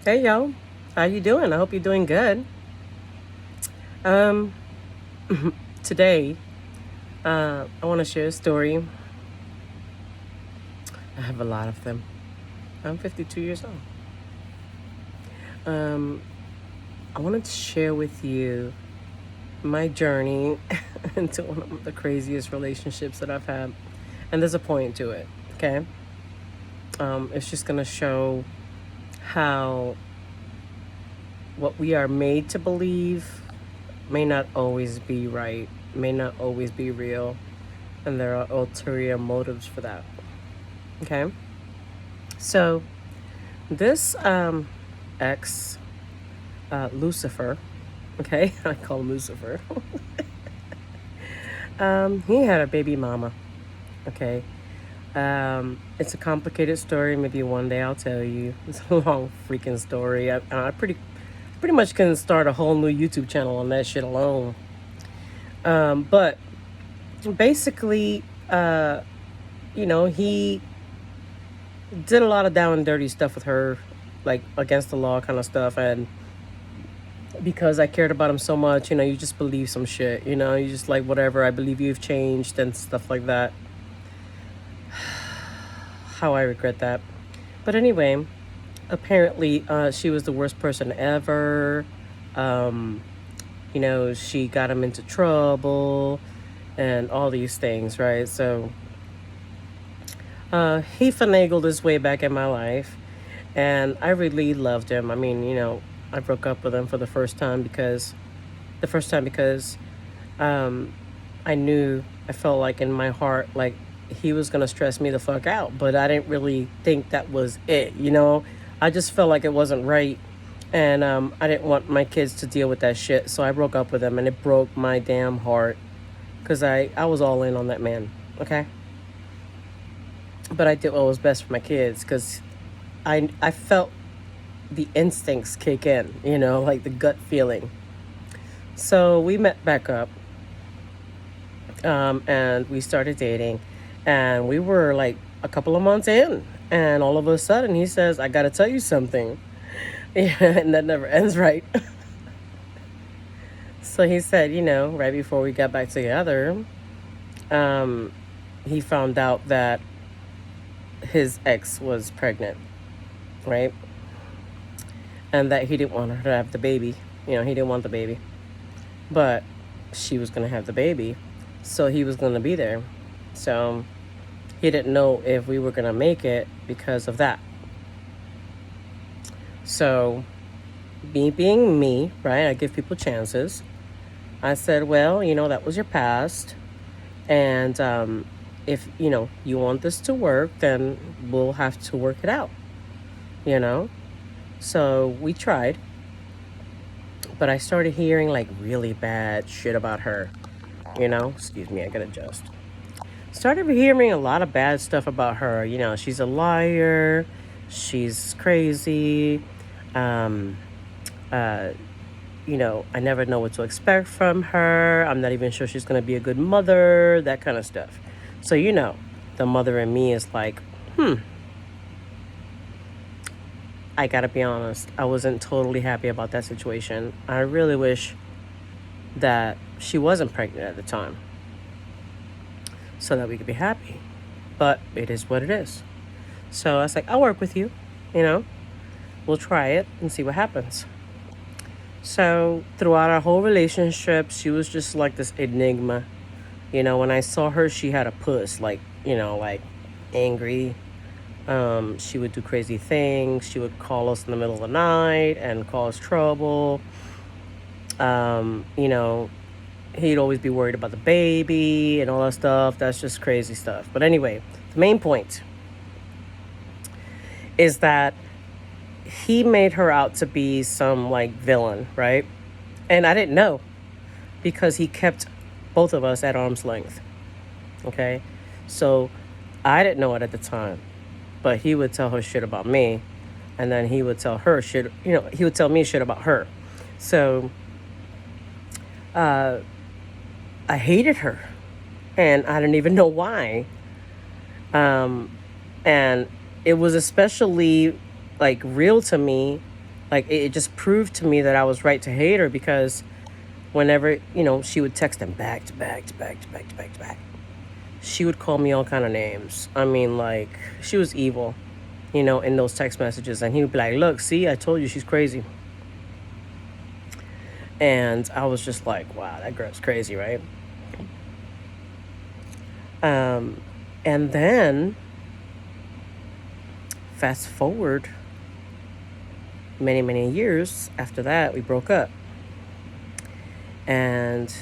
Hey yo, how you doing? I hope you're doing good. Um, Today, I want to share a story. I have a lot of them. I'm 52 years old. Um, I wanted to share with you my journey into one of the craziest relationships that I've had, and there's a point to it. Okay, it's just gonna show how what we are made to believe may not always be right, may not always be real, and there are ulterior motives for that. Okay. So this ex, Lucifer, okay, I call him Lucifer. He had a baby mama. Okay. It's a complicated story. Maybe one day I'll tell you. It's a long freaking story. I pretty much can start a whole new YouTube channel on that shit alone. But basically, he did a lot of down and dirty stuff with her, like against the law kind of stuff, and because I cared about him so much, you just believe some shit, you just like, whatever, I believe you've changed and stuff like that. How I regret that. But anyway, apparently, she was the worst person ever. Um, she got him into trouble and all these things, right? So he finagled his way back in my life, and I really loved him. I mean, I broke up with him for the first time because um, I felt like in my heart, like he was gonna stress me the fuck out, but I didn't really think that was it. I just felt like it wasn't right, and I didn't want my kids to deal with that shit, so I broke up with him, and it broke my damn heart because I was all in on that man, okay? But I did what was best for my kids because I felt the instincts kick in, like the gut feeling. So we met back up, and we started dating, and we were like a couple of months in, and all of a sudden he says, "I got to tell you something." Yeah, and that never ends right. So he said, right before we got back together, um, he found out that his ex was pregnant, right? And that he didn't want her to have the baby. He didn't want the baby, but she was going to have the baby, so he was going to be there. So he didn't know if we were going to make it because of that. So, me being me, right? I give people chances. I said, well, that was your past. And if, you want this to work, then we'll have to work it out, you know? So we tried. But I started hearing like really bad shit about her, Excuse me, I gotta adjust. Started hearing a lot of bad stuff about her. She's a liar. She's crazy. Um, uh, I never know what to expect from her. I'm not even sure she's going to be a good mother, that kind of stuff. So, the mother in me is like, I got to be honest. I wasn't totally happy about that situation. I really wish that she wasn't pregnant at the time so that we could be happy. But it is what it is. So I was like, I'll work with you, you know, we'll try it and see what happens. So throughout our whole relationship, she was just like this enigma. When I saw her, she had a puss, like, like angry. She would do crazy things. She would call us in the middle of the night and cause trouble. Um, you know, he'd always be worried about the baby and all that stuff. That's just crazy stuff. But anyway, the main point is that he made her out to be some like villain, right? And I didn't know because he kept both of us at arm's length. Okay? So I didn't know it at the time, but he would tell her shit about me, and then he would tell her shit, he would tell me shit about her. So uh, I hated her, and I didn't even know why. And it was especially like real to me Like, it just proved to me that I was right to hate her, because whenever, she would text them back to back to back to back to back to back, she would call me all kind of names. I mean, like, she was evil, in those text messages. And he would be like, look, see, I told you she's crazy. And I was just like, wow, that girl's crazy, right? And then, fast forward many, many years after that, we broke up. And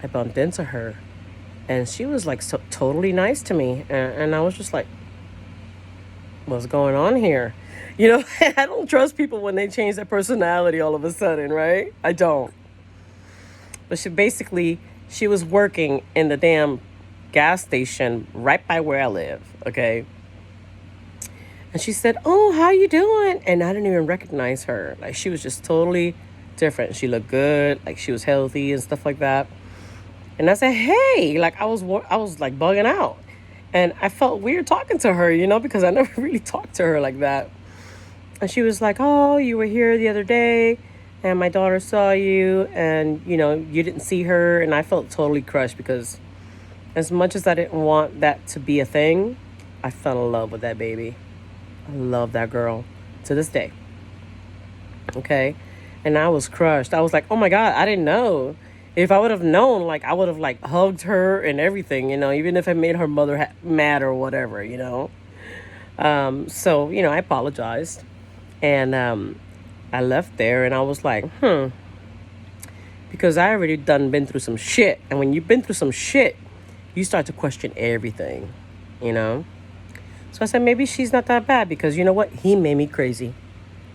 I bumped into her. And she was like so totally nice to me. And I was just like, what's going on here? I don't trust people when they change their personality all of a sudden, right? I don't. But she was working in the damn gas station right by where I live, okay? And she said, oh, how you doing? And I didn't even recognize her. Like, she was just totally different. She looked good, like she was healthy and stuff like that. And I said, hey, like I was like bugging out. And I felt weird talking to her, because I never really talked to her like that. And she was like, oh, you were here the other day and my daughter saw you and, you didn't see her. And I felt totally crushed, because as much as I didn't want that to be a thing, I fell in love with that baby. I love that girl to this day. Okay? And I was crushed. I was like, oh my God, I didn't know. If I would have known, like, I would have, like, hugged her and everything, even if it made her mother mad or whatever, So, I apologized. And I left there and I was like, because I already been through some shit. And when you've been through some shit, you start to question everything, So I said, maybe she's not that bad, because you know what? He made me crazy.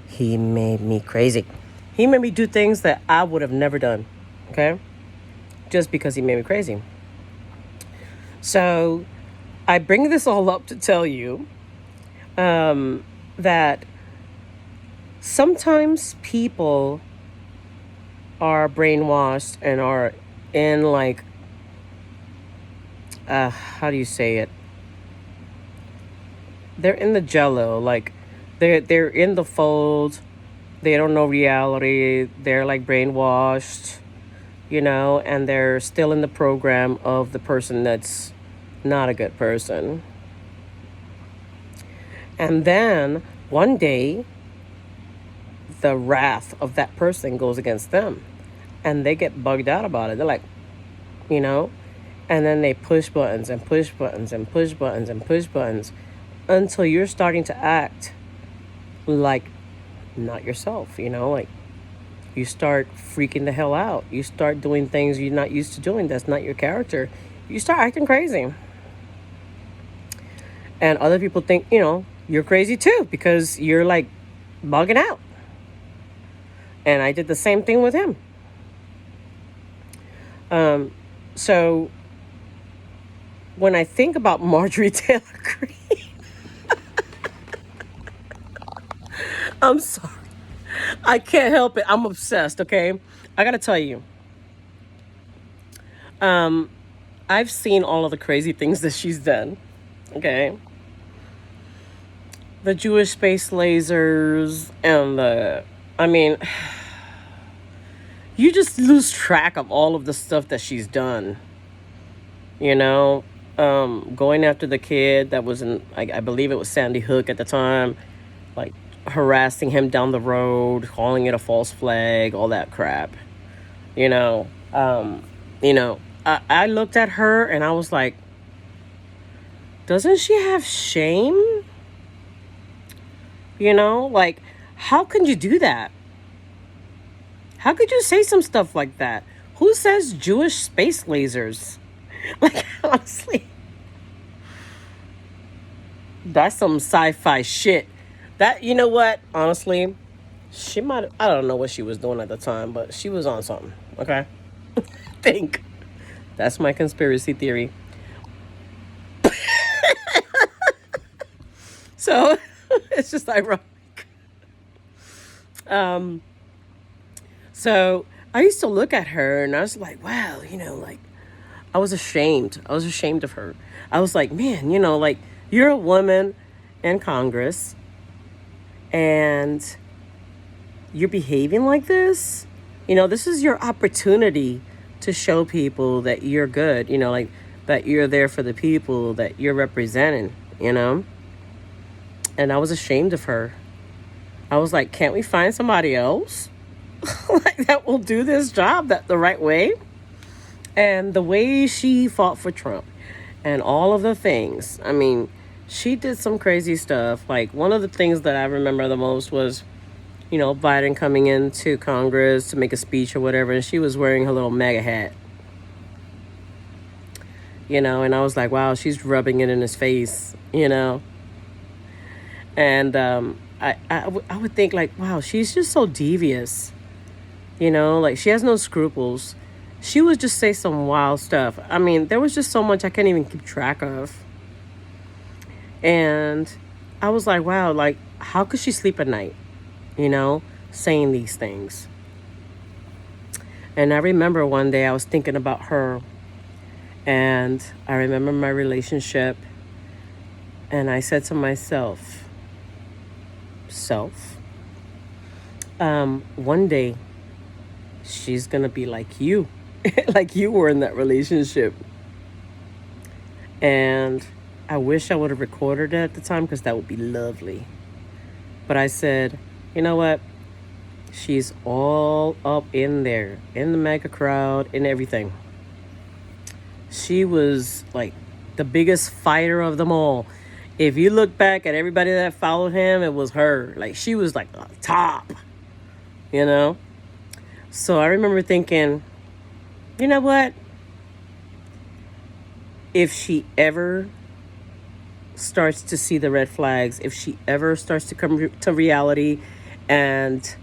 He made me crazy. He made me do things that I would have never done, okay? Just because he made me crazy. So I bring this all up to tell you that sometimes people are brainwashed and are in, like, how do you say it? They're in the jello, like they're in the fold. They don't know reality. They're like brainwashed, and they're still in the program of the person that's not a good person. And then one day, the wrath of that person goes against them, and they get bugged out about it. They're like, and then they push buttons and push buttons and push buttons and push buttons until you're starting to act like not yourself, like you start freaking the hell out. You start doing things you're not used to doing. That's not your character. You start acting crazy. And other people think, you're crazy too, because you're like bugging out. And I did the same thing with him. So when I think about Marjorie Taylor Greene, I'm sorry. I can't help it. I'm obsessed, okay? I gotta tell you. I've seen all of the crazy things that she's done, okay? The Jewish space lasers and you just lose track of all of the stuff that she's done, going after the kid that was in, I believe it was Sandy Hook at the time, like harassing him down the road, calling it a false flag, all that crap. I looked at her and I was like, doesn't she have shame? Like, how can you do that? How could you say some stuff like that? Who says Jewish space lasers? Like, honestly, that's some sci-fi shit. That, you know what? Honestly, she might, I don't know what she was doing at the time, but she was on something, okay? Think. That's my conspiracy theory. So, it's just ironic. So, I used to look at her and I was like, wow, like, I was ashamed. I was ashamed of her. I was like, man, like, you're a woman in Congress and you're behaving like this? This is your opportunity to show people that you're good, like that you're there for the people that you're representing. And I was ashamed of her. I was like, can't we find somebody else like that will do this job the right way? And the way she fought for Trump and all of the things, I mean, she did some crazy stuff. Like, one of the things that I remember the most was, Biden coming into Congress to make a speech or whatever, and she was wearing her little MAGA hat. And I was like, wow, she's rubbing it in his face. And I would think, like, wow, she's just so devious. Like, she has no scruples. She would just say some wild stuff. I mean, there was just so much I can't even keep track of. And I was like, wow, like, how could she sleep at night, saying these things? And I remember one day I was thinking about her, and I remember my relationship, and I said to myself, one day she's gonna be like you, like you were in that relationship. And I wish I would have recorded it at the time, because that would be lovely. But I said, you know what? She's all up in there, in the MAGA crowd, and everything. She was like the biggest fighter of them all. If you look back at everybody that followed him, it was her. Like, she was like the top, So I remember thinking, you know what? If she ever starts to see the red flags, if she ever starts to come to reality and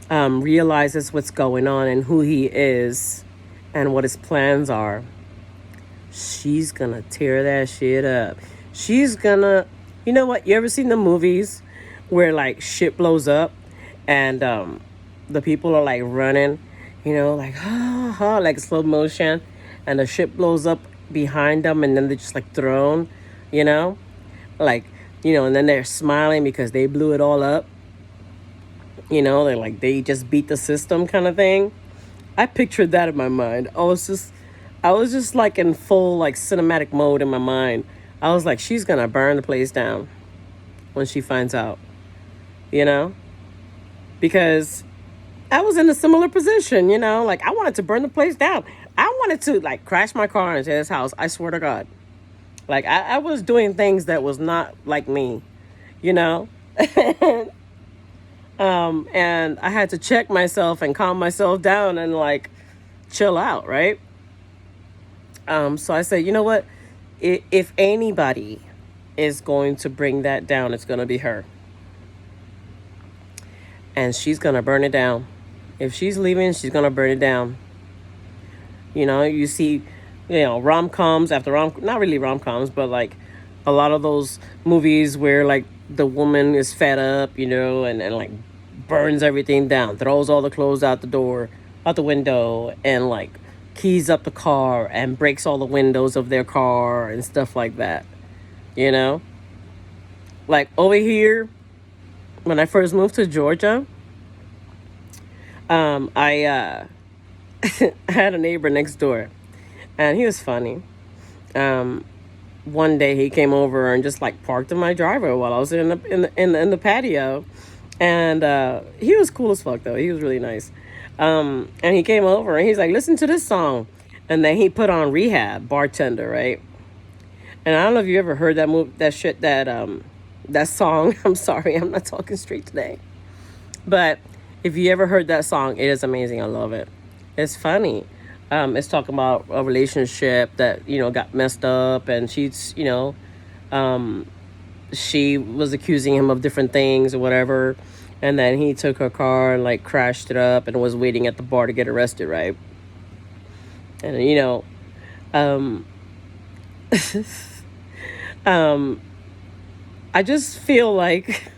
realizes what's going on and who he is and what his plans are, she's gonna tear that shit up. She's gonna, you know what? You ever seen the movies where, like, shit blows up and the people are like running, like like slow motion, and the shit blows up behind them, and then they're just like thrown, like, and then they're smiling because they blew it all up. They're like, they just beat the system kind of thing. I pictured that in my mind. I was just like in full like cinematic mode in my mind. I was like, she's gonna burn the place down when she finds out, because I was in a similar position, like, I wanted to burn the place down. I wanted to, like, crash my car into his house. I swear to God. Like, I was doing things that was not like me, and I had to check myself and calm myself down and, like, chill out, right? So I said, you know what? If anybody is going to bring that down, it's going to be her. And she's going to burn it down. If she's leaving, she's going to burn it down. You see, rom-coms after not really rom-coms, but like a lot of those movies where like the woman is fed up, and like burns everything down, throws all the clothes out the window, and like keys up the car and breaks all the windows of their car and stuff like that. Like over here, when I first moved to Georgia, I had a neighbor next door, and he was funny. One day he came over and just like parked in my driveway while I was in the patio, and he was cool as fuck though. He was really nice. And he came over and he's like, listen to this song, and then he put on Rehab, Bartender, right? And I don't know if you ever heard that song. I'm sorry, I'm not talking straight today. But if you ever heard that song, it is amazing. I love it. It's funny. It's talking about a relationship that, got messed up, and she's, she was accusing him of different things or whatever. And then he took her car and like crashed it up and was waiting at the bar to get arrested, right? And, I just feel like,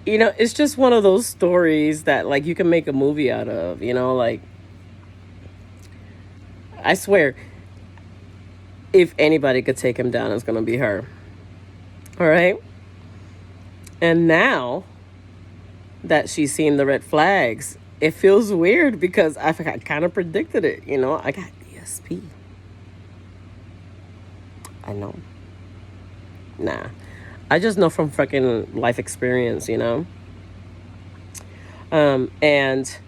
it's just one of those stories that like you can make a movie out of, like, I swear, if anybody could take him down, it's going to be her. All right. And now that she's seen the red flags. It feels weird because I kind of predicted it, you know. I got ESP. I know. Nah. I just know from freaking life experience, you know. And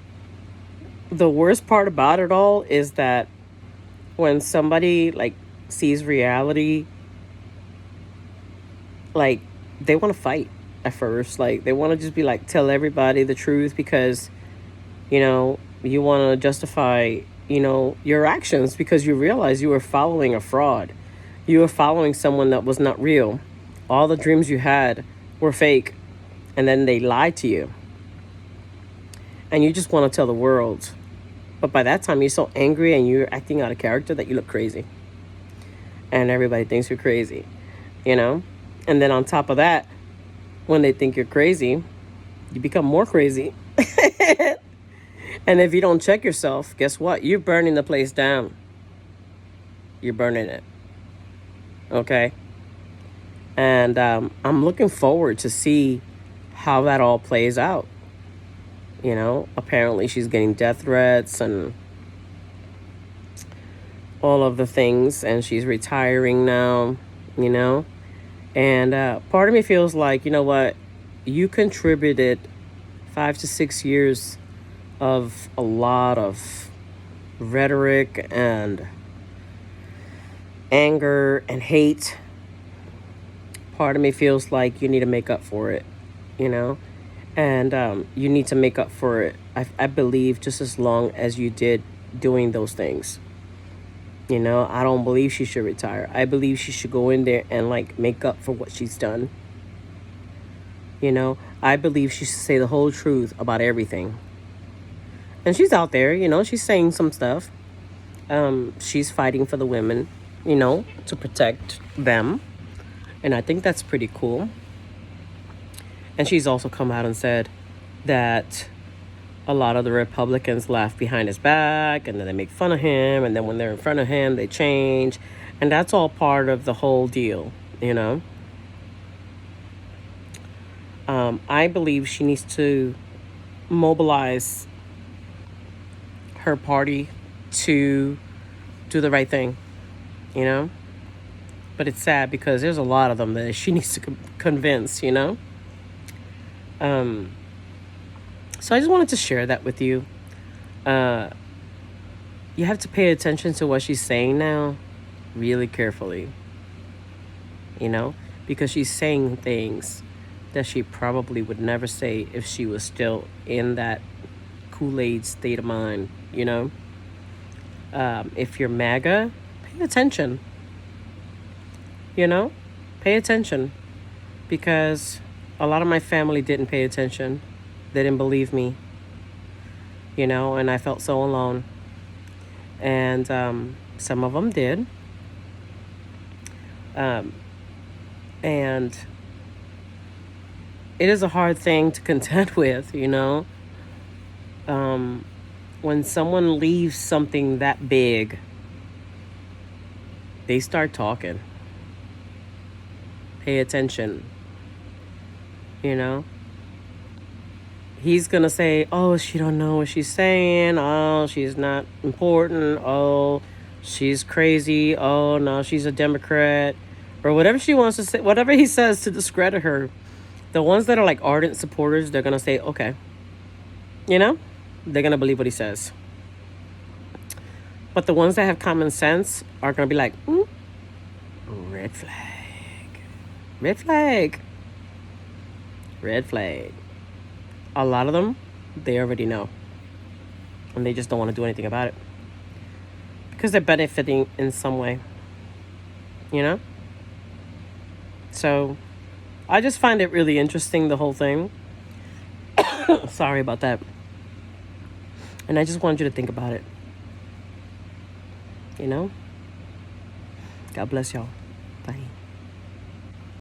the worst part about it all is that when somebody like sees reality, like they want to fight at first. Like they want to just be like tell everybody the truth because you want to justify your actions because you realize you were following a fraud. You were following someone that was not real. All the dreams you had were fake, and then they lied to you. And you just want to tell the world. But by that time, you're so angry and you're acting out of character that you look crazy. And everybody thinks you're crazy, you know? And then on top of that, when they think you're crazy, you become more crazy. And if you don't check yourself, guess what? You're burning the place down. You're burning it. Okay? And I'm looking forward to see how that all plays out. Apparently she's getting death threats and all of the things, and she's retiring now, And part of me feels like, you know what? You contributed 5 to 6 years of a lot of rhetoric and anger and hate. Part of me feels like you need to make up for it, And you need to make up for it, I believe, just as long as you did doing those things. I don't believe she should retire. I believe she should go in there and, make up for what she's done. I believe she should say the whole truth about everything. And she's out there, she's saying some stuff. She's fighting for the women, to protect them. And I think that's pretty cool. And she's also come out and said that a lot of the Republicans laugh behind his back and then they make fun of him. And then when they're in front of him, they change. And that's all part of the whole deal, I believe she needs to mobilize her party to do the right thing, But it's sad because there's a lot of them that she needs to convince, So I just wanted to share that with you. You have to pay attention to what she's saying now really carefully, because she's saying things that she probably would never say if she was still in that Kool-Aid state of mind, If you're MAGA, pay attention, Pay attention, because a lot of my family didn't pay attention. They didn't believe me, and I felt so alone. And some of them did. And it is a hard thing to contend with, when someone leaves something that big, they start talking. Pay attention, He's gonna say, oh, she don't know what she's saying. Oh, she's not important. Oh, she's crazy. Oh, no, she's a Democrat. Or whatever she wants to say, whatever he says to discredit her. The ones that are ardent supporters, they're gonna say, okay. They're gonna believe what he says. But the ones that have common sense are gonna be like, red flag. Red flag. Red flag. A lot of them, they already know. And they just don't want to do anything about it. Because they're benefiting in some way. So, I just find it really interesting, the whole thing. Sorry about that. And I just wanted you to think about it. God bless y'all. Bye.